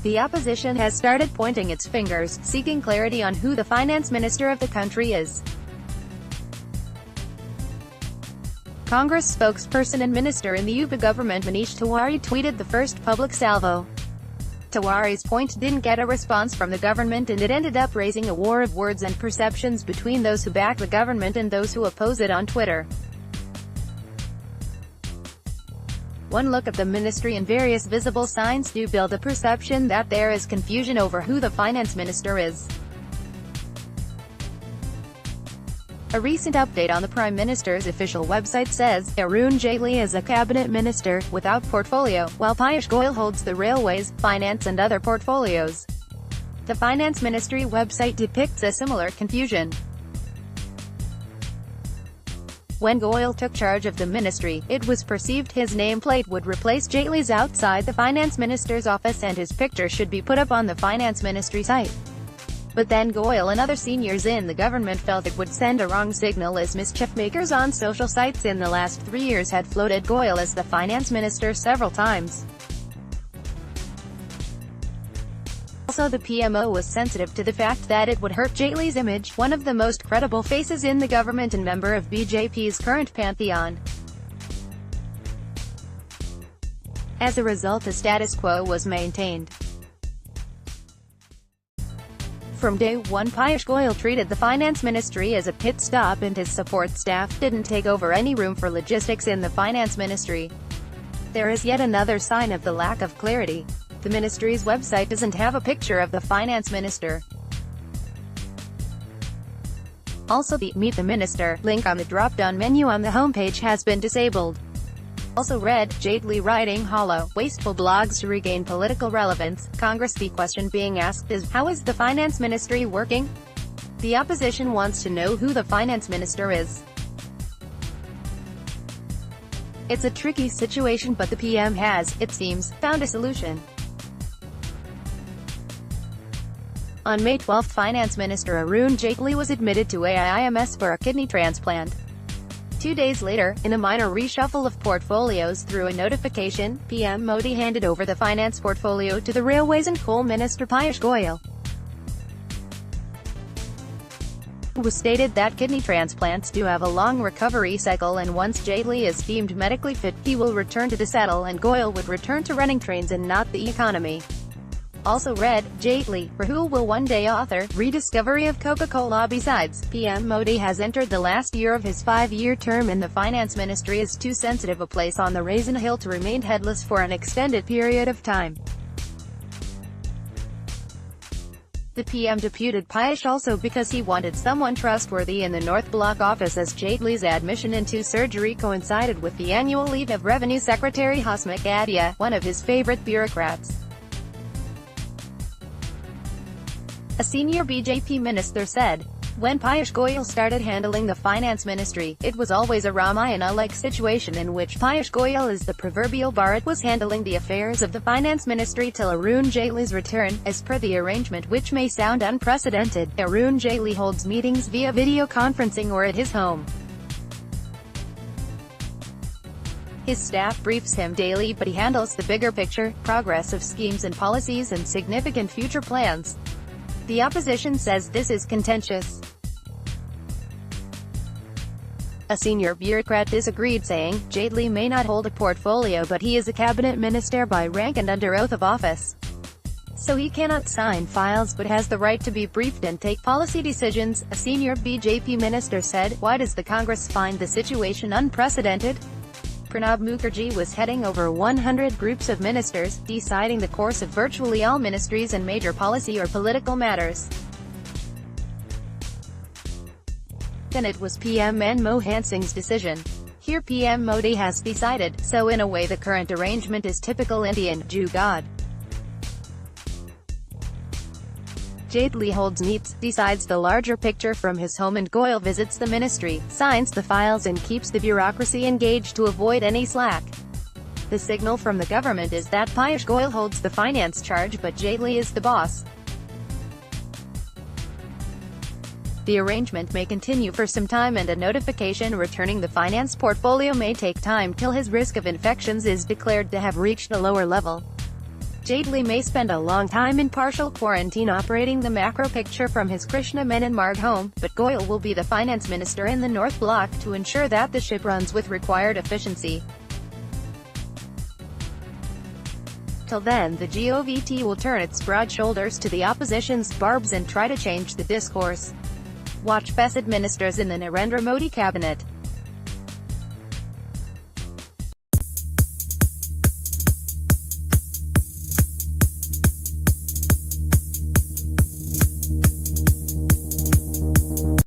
The opposition has started pointing its fingers, seeking clarity on who the finance minister of the country is. Congress spokesperson and minister in the UP government Manish Tiwari tweeted the first public salvo. Tiwari's point didn't get a response from the government, and it ended up raising a war of words and perceptions between those who back the government and those who oppose it on Twitter. One look at the ministry and various visible signs do build a perception that there is confusion over who the finance minister is. A recent update on the Prime Minister's official website says, Arun Jaitley is a cabinet minister, without portfolio, while Piyush Goyal holds the railways, finance and other portfolios. The Finance Ministry website depicts a similar confusion. When Goyal took charge of the ministry, it was perceived his nameplate would replace Jaitley's outside the Finance Minister's office and his picture should be put up on the Finance Ministry site. But then Goyal and other seniors in the government felt it would send a wrong signal, as mischief makers on social sites in the last 3 years had floated Goyal as the finance minister several times. Also, the PMO was sensitive to the fact that it would hurt Jaitley's image, one of the most credible faces in the government and member of BJP's current pantheon. As a result, the status quo was maintained. From day one, Piyush Goyal treated the finance ministry as a pit stop, and his support staff didn't take over any room for logistics in the finance ministry. There is yet another sign of the lack of clarity. The ministry's website doesn't have a picture of the finance minister. Also, the Meet the Minister link on the drop-down menu on the homepage has been disabled. Also read, Jaitley writing hollow, wasteful blogs to regain political relevance. Congress. The question being asked is, how is the finance ministry working? The opposition wants to know who the finance minister is. It's a tricky situation, but the PM has, it seems, found a solution. On May 12, Finance Minister Arun Jaitley was admitted to AIIMS for a kidney transplant. 2 days later, in a minor reshuffle of portfolios through a notification, PM Modi handed over the finance portfolio to the Railways and Coal Minister Piyush Goyal. It was stated that kidney transplants do have a long recovery cycle, and once Jaitley is deemed medically fit, he will return to the saddle and Goyal would return to running trains and not the economy. Also read, Jaitley, for who will one day author, Rediscovery of Coca-Cola. Besides, PM Modi has entered the last year of his 5-year term and the finance ministry is too sensitive a place on the Raisin Hill to remain headless for an extended period of time. The PM deputed Piyush also because he wanted someone trustworthy in the North Block office, as Jaitley's admission into surgery coincided with the annual leave of Revenue Secretary Hasmukh Adhia, one of his favorite bureaucrats. A senior BJP minister said, when Piyush Goyal started handling the finance ministry, it was always a Ramayana-like situation in which Piyush Goyal is the proverbial Bharat was handling the affairs of the finance ministry till Arun Jaitley's return. As per the arrangement, which may sound unprecedented, Arun Jaitley holds meetings via video conferencing or at his home. His staff briefs him daily, but he handles the bigger picture, progress of schemes and policies and significant future plans. The opposition says this is contentious. A senior bureaucrat disagreed, saying, Jaitley may not hold a portfolio, but he is a cabinet minister by rank and under oath of office. So he cannot sign files but has the right to be briefed and take policy decisions, a senior BJP minister said. Why does the Congress find the situation unprecedented? Pranab Mukherjee was heading over 100 groups of ministers, deciding the course of virtually all ministries and major policy or political matters. Then it was PM Manmohan Singh's decision. Here PM Modi has decided, so in a way the current arrangement is typical Indian jugaad. Jaitley holds meets, decides the larger picture from his home, and Goyal visits the ministry, signs the files and keeps the bureaucracy engaged to avoid any slack. The signal from the government is that Piyush Goyal holds the finance charge but Jaitley is the boss. The arrangement may continue for some time, and a notification returning the finance portfolio may take time till his risk of infections is declared to have reached a lower level. Jaitley may spend a long time in partial quarantine operating the macro picture from his Krishna Menon Marg home, but Goyal will be the finance minister in the North Bloc to ensure that the ship runs with required efficiency. Till then, the GOVT will turn its broad shoulders to the opposition's barbs and try to change the discourse. Watch Best ministers in the Narendra Modi cabinet.